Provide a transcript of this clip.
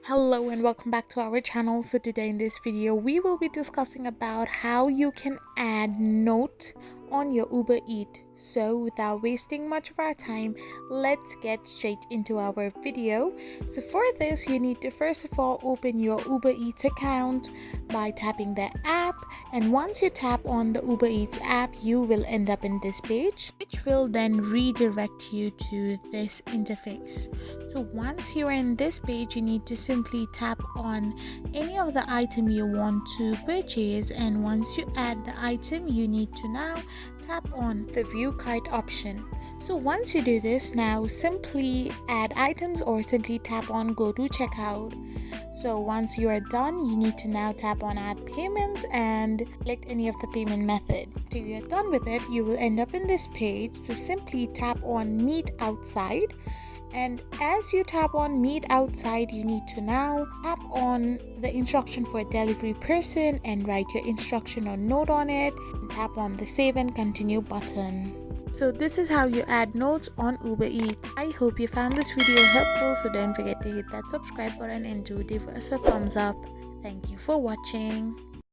Hello and welcome back to our channel. So today in this video we will be discussing about how you can add note on your Uber Eat. So without wasting much of our time, let's get straight into our video. So for this, you need to first of all open your Uber Eats account by tapping the app, and once you tap on the Uber Eats app, you will end up in this page, which will then redirect you to this interface. So once you're in this page, you need to simply tap on any of the item you want to purchase, and once you add the item, you need to now tap on the view cart option. So once you do this, now simply add items or simply tap on go to checkout. So once you are done, you need to now tap on add payments and select any of the payment method. After you are done with it, you will end up in this page. So simply tap on meet outside, and as you tap on meet outside, you need to now tap on the instruction for delivery person and write your instruction or note on it, and tap on the save and continue button. So this is how you add notes on Uber Eats. I hope you found this video helpful, so don't forget to hit that subscribe button and do give us a thumbs up. Thank you for watching.